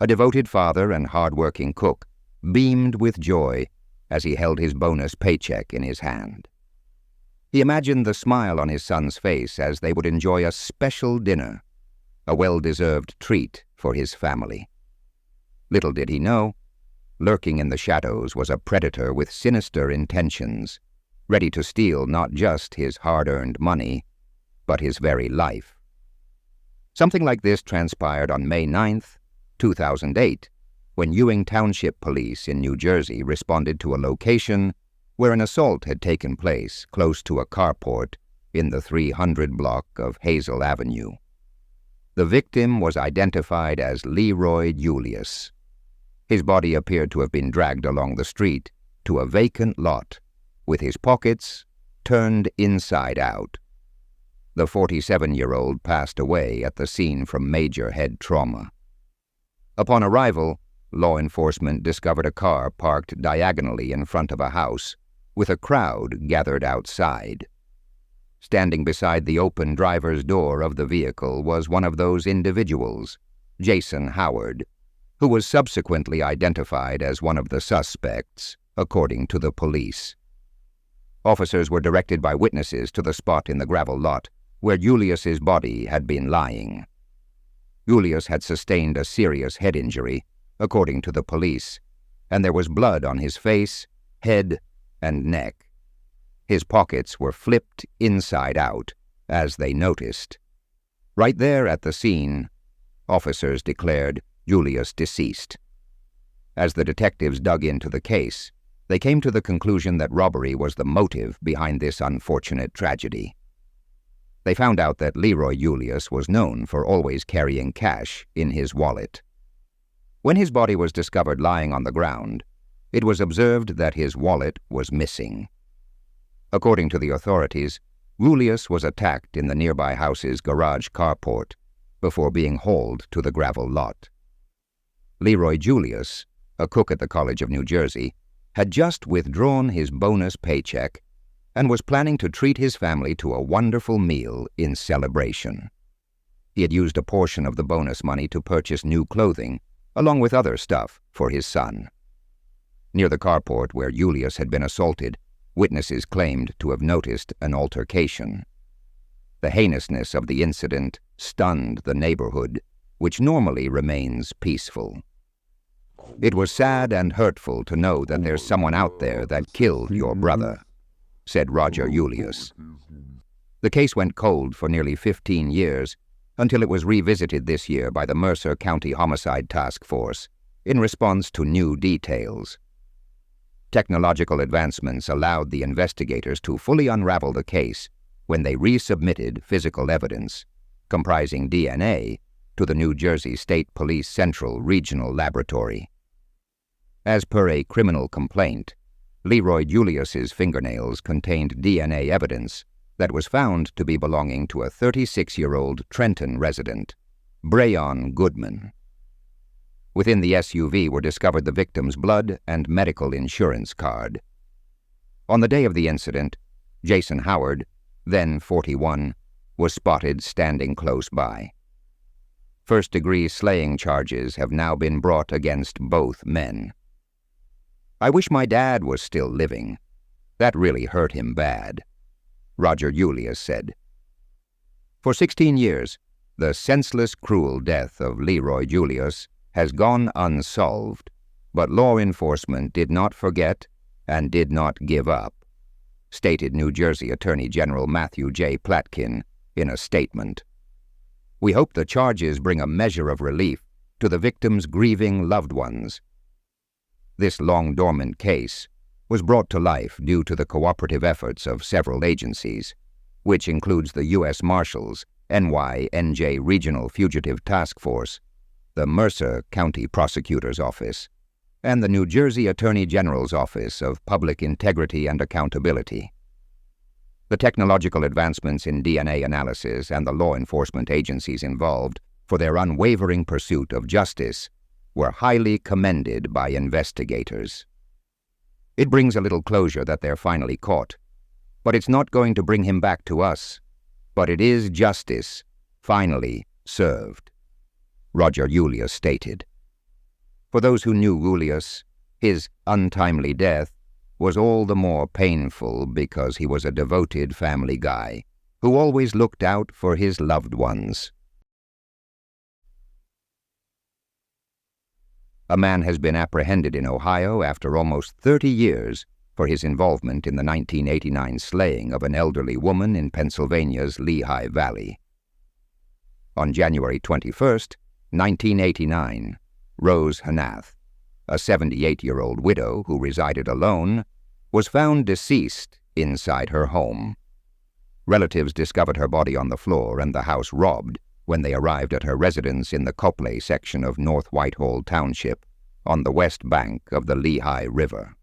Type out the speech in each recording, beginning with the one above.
a devoted father and hard-working cook, beamed with joy as he held his bonus paycheck in his hand. He imagined the smile on his son's face as they would enjoy a special dinner, a well-deserved treat for his family. Little did he know, lurking in the shadows was a predator with sinister intentions, ready to steal not just his hard-earned money, but his very life. Something like this transpired on May 9th, 2008, when Ewing Township Police in New Jersey responded to a location where an assault had taken place close to a carport in the 300 block of Hazel Avenue. The victim was identified as Leroy Julious. His body appeared to have been dragged along the street to a vacant lot, with his pockets turned inside out. The 47-year-old passed away at the scene from major head trauma. Upon arrival, law enforcement discovered a car parked diagonally in front of a house, with a crowd gathered outside. Standing beside the open driver's door of the vehicle was one of those individuals, Jason Howard, who was subsequently identified as one of the suspects, according to the police. Officers were directed by witnesses to the spot in the gravel lot where Julius's body had been lying. Julius had sustained a serious head injury, according to the police, and there was blood on his face, head, and neck. His pockets were flipped inside out, as they noticed. Right there at the scene, officers declared Julius deceased. As the detectives dug into the case, they came to the conclusion that robbery was the motive behind this unfortunate tragedy. They found out that Leroy Julious was known for always carrying cash in his wallet. When his body was discovered lying on the ground, it was observed that his wallet was missing. According to the authorities, Julius was attacked in the nearby house's garage carport before being hauled to the gravel lot. Leroy Julious, a cook at the College of New Jersey, had just withdrawn his bonus paycheck and was planning to treat his family to a wonderful meal in celebration. He had used a portion of the bonus money to purchase new clothing, along with other stuff for his son. Near the carport where Julius had been assaulted, witnesses claimed to have noticed an altercation. The heinousness of the incident stunned the neighborhood, which normally remains peaceful. "It was sad and hurtful to know that there's someone out there that killed your brother," said Roger Julius. The case went cold for nearly 15 years until it was revisited this year by the Mercer County Homicide Task Force in response to new details. Technological advancements allowed the investigators to fully unravel the case when they resubmitted physical evidence, comprising DNA, to the New Jersey State Police Central Regional Laboratory. As per a criminal complaint, Leroy Julius's fingernails contained DNA evidence that was found to be belonging to a 36-year-old Trenton resident, Brayon Goodman. Within the SUV were discovered the victim's blood and medical insurance card. On the day of the incident, Jason Howard, then 41, was spotted standing close by. First-degree slaying charges have now been brought against both men. "I wish my dad was still living. That really hurt him bad," Roger Julious said. For 16 years, the senseless, cruel death of Leroy Julious has gone unsolved, but law enforcement did not forget and did not give up, stated New Jersey Attorney General Matthew J. Platkin in a statement. "We hope the charges bring a measure of relief to the victims' grieving loved ones." This long-dormant case was brought to life due to the cooperative efforts of several agencies, which includes the U.S. Marshals NY-NJ Regional Fugitive Task Force, the Mercer County Prosecutor's Office, and the New Jersey Attorney General's Office of Public Integrity and Accountability. The technological advancements in DNA analysis and the law enforcement agencies involved for their unwavering pursuit of justice were highly commended by investigators. It brings a little closure that they're finally caught, but it's not going to bring him back to us. But it is justice, finally served, Roger Julious stated. For those who knew Julious, his untimely death was all the more painful because he was a devoted family guy who always looked out for his loved ones. A man has been apprehended in Ohio after almost 30 years for his involvement in the 1989 slaying of an elderly woman in Pennsylvania's Lehigh Valley. On January 21, 1989, Rose Hnath, a 78-year-old widow who resided alone, was found deceased inside her home. Relatives discovered her body on the floor and the house robbed when they arrived at her residence in the Copley section of North Whitehall Township on the west bank of the Lehigh River.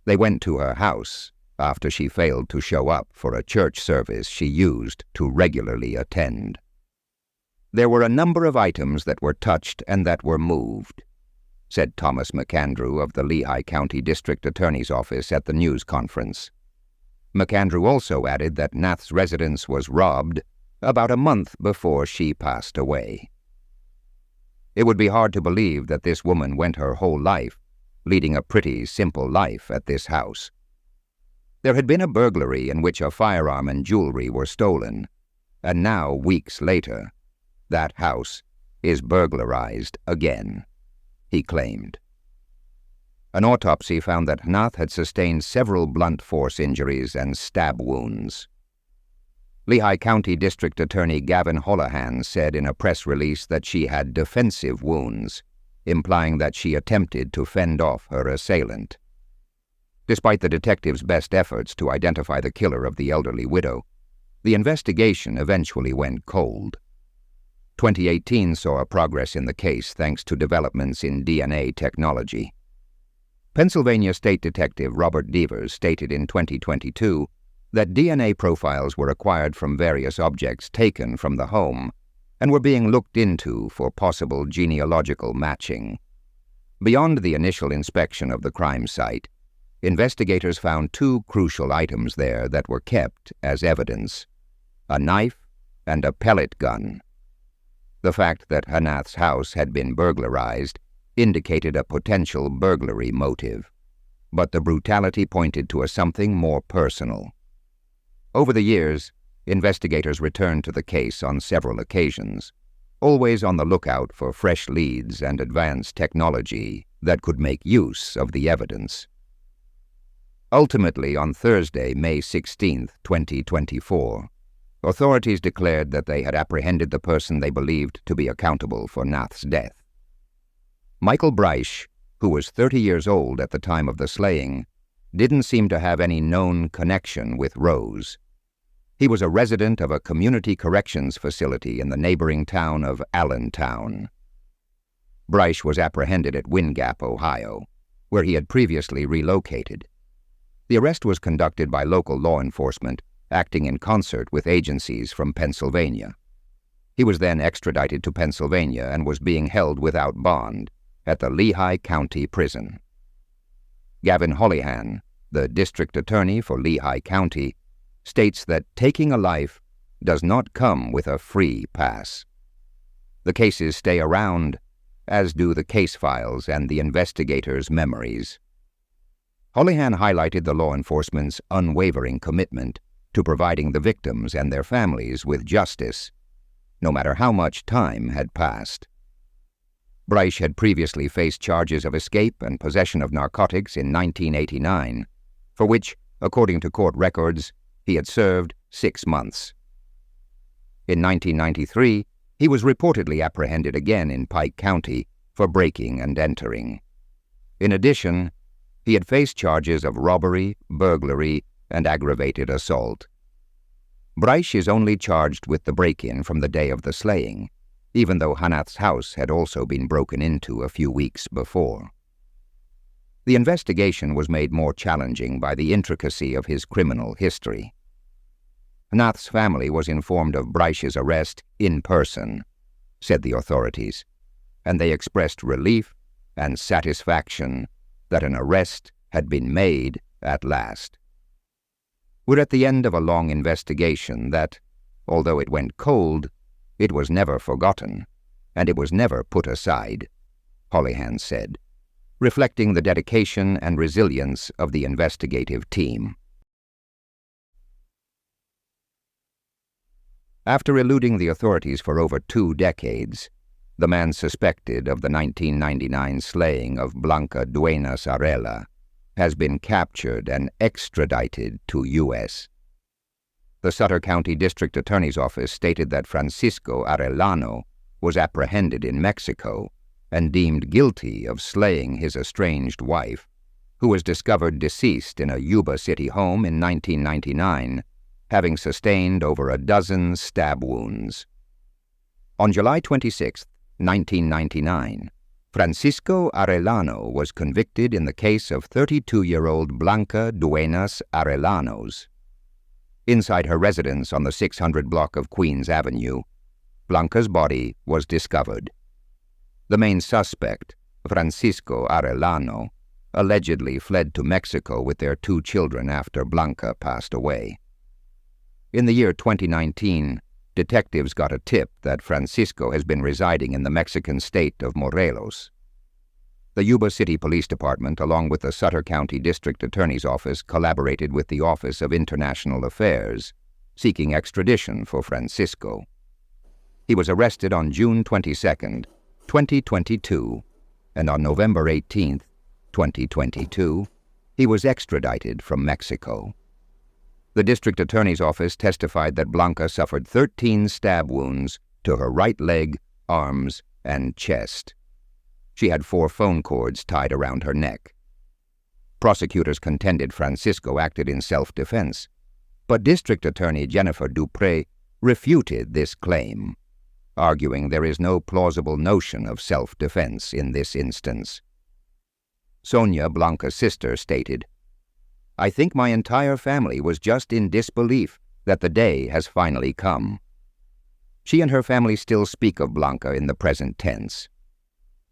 They went to her house after she failed to show up for a church service she used to regularly attend. There were a number of items that were touched and that were moved, said Thomas McAndrew of the Lehigh County District Attorney's Office at the news conference. McAndrew also added that Hnath's residence was robbed about a month before she passed away. It would be hard to believe that this woman went her whole life leading a pretty simple life at this house. There had been a burglary in which a firearm and jewelry were stolen, and now, weeks later, that house is burglarized again, he claimed. An autopsy found that Hnath had sustained several blunt force injuries and stab wounds. Lehigh County District Attorney Gavin Holohan said in a press release that she had defensive wounds, implying that she attempted to fend off her assailant. Despite the detectives' best efforts to identify the killer of the elderly widow, the investigation eventually went cold. 2018 saw a progress in the case thanks to developments in DNA technology. Pennsylvania State Detective Robert Devers stated in 2022 that DNA profiles were acquired from various objects taken from the home and were being looked into for possible genealogical matching. Beyond the initial inspection of the crime site, investigators found two crucial items there that were kept as evidence: a knife and a pellet gun. The fact that Hnath's house had been burglarized indicated a potential burglary motive, but the brutality pointed to something more personal. Over the years, investigators returned to the case on several occasions, always on the lookout for fresh leads and advanced technology that could make use of the evidence. Ultimately, on Thursday, May 16, 2024, authorities declared that they had apprehended the person they believed to be accountable for Hnath's death. Michael Breisch, who was 30 years old at the time of the slaying, didn't seem to have any known connection with Rose. He was a resident of a community corrections facility in the neighboring town of Allentown. Breisch was apprehended at Wind Gap, Ohio, where he had previously relocated. The arrest was conducted by local law enforcement, acting in concert with agencies from Pennsylvania. He was then extradited to Pennsylvania and was being held without bond at the Lehigh County Prison. Gavin Holohan, the district attorney for Lehigh County, states that taking a life does not come with a free pass. The cases stay around, as do the case files and the investigators' memories. Holohan highlighted the law enforcement's unwavering commitment to providing the victims and their families with justice, no matter how much time had passed. Breisch had previously faced charges of escape and possession of narcotics in 1989, for which, according to court records, he had served 6 months. In 1993, he was reportedly apprehended again in Pike County for breaking and entering. In addition, he had faced charges of robbery, burglary, and aggravated assault. Breisch is only charged with the break-in from the day of the slaying, even though Hnath's house had also been broken into a few weeks before. The investigation was made more challenging by the intricacy of his criminal history. Hnath's family was informed of Breisch's arrest in person, said the authorities, and they expressed relief and satisfaction that an arrest had been made at last. We're at the end of a long investigation that, although it went cold, it was never forgotten, and it was never put aside, Hnath said, reflecting the dedication and resilience of the investigative team. After eluding the authorities for over 2 decades, the man suspected of the 1999 slaying of Blanca Arellano has been captured and extradited to U.S. The Sutter County District Attorney's Office stated that Francisco Arellano was apprehended in Mexico and deemed guilty of slaying his estranged wife, who was discovered deceased in a Yuba City home in 1999, having sustained over a dozen stab wounds. On July 26, 1999, Francisco Arellano was convicted in the case of 32-year-old Blanca Arellano's. Inside her residence on the 600 block of Queens Avenue, Blanca's body was discovered. The main suspect, Francisco Arellano, allegedly fled to Mexico with their 2 children after Blanca passed away. In the year 2019, detectives got a tip that Francisco has been residing in the Mexican state of Morelos. The Yuba City Police Department, along with the Sutter County District Attorney's Office, collaborated with the Office of International Affairs, seeking extradition for Francisco. He was arrested on June 22, 2022, and on November 18, 2022, he was extradited from Mexico. The District Attorney's Office testified that Blanca suffered 13 stab wounds to her right leg, arms, and chest. She had 4 phone cords tied around her neck. Prosecutors contended Francisco acted in self-defense, but District Attorney Jennifer Dupré refuted this claim, arguing there is no plausible notion of self-defense in this instance. Sonia, Blanca's sister, stated, "I think my entire family was just in disbelief that the day has finally come." She and her family still speak of Blanca in the present tense.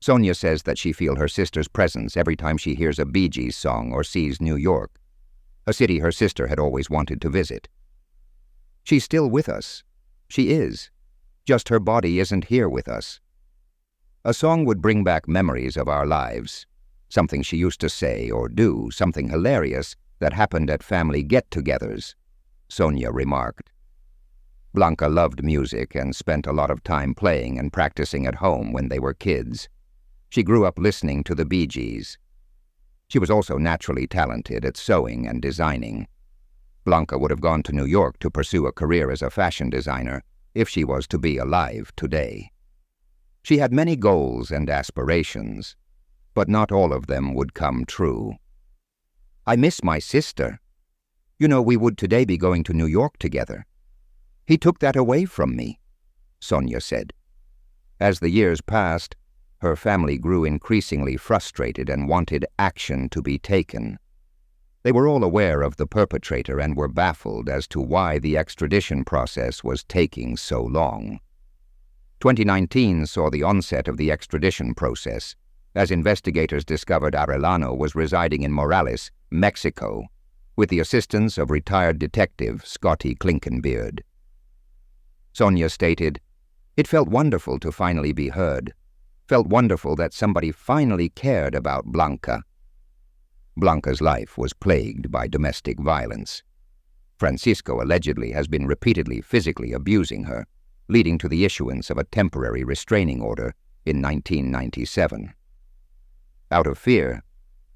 Sonia says that she feels her sister's presence every time she hears a Bee Gees song or sees New York, a city her sister had always wanted to visit. "She's still with us. She is. Just her body isn't here with us." A song would bring back memories of our lives, something she used to say or do, something hilarious that happened at family get-togethers, Sonia remarked. Blanca loved music and spent a lot of time playing and practicing at home when they were kids. She grew up listening to the Bee Gees. She was also naturally talented at sewing and designing. Blanca would have gone to New York to pursue a career as a fashion designer if she was to be alive today. She had many goals and aspirations, but not all of them would come true. "I miss my sister. You know, we would today be going to New York together. He took that away from me," Sonia said. As the years passed, her family grew increasingly frustrated and wanted action to be taken. They were all aware of the perpetrator and were baffled as to why the extradition process was taking so long. 2019 saw the onset of the extradition process, as investigators discovered Arellano was residing in Morales, Mexico, with the assistance of retired detective Scotty Klinkenbeard. Sonia stated, "It felt wonderful to finally be heard. Felt wonderful that somebody finally cared about Blanca." Blanca's life was plagued by domestic violence. Francisco allegedly has been repeatedly physically abusing her, leading to the issuance of a temporary restraining order in 1997. Out of fear,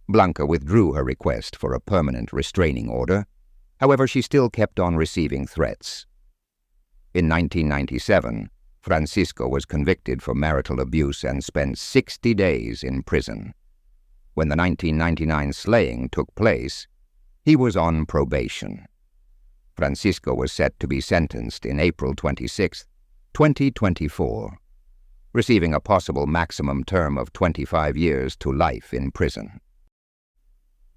Blanca withdrew her request for a permanent restraining order. However, she still kept on receiving threats. In 1997, Francisco was convicted for marital abuse and spent 60 days in prison. When the 1999 slaying took place, he was on probation. Francisco was set to be sentenced in April 26, 2024, receiving a possible maximum term of 25 years to life in prison.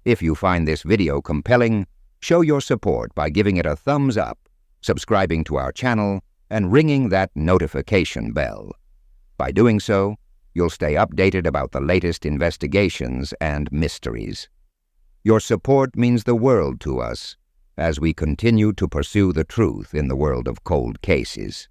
If you find this video compelling, show your support by giving it a thumbs up, subscribing to our channel, and ringing that notification bell. By doing so, you'll stay updated about the latest investigations and mysteries. Your support means the world to us as we continue to pursue the truth in the world of cold cases.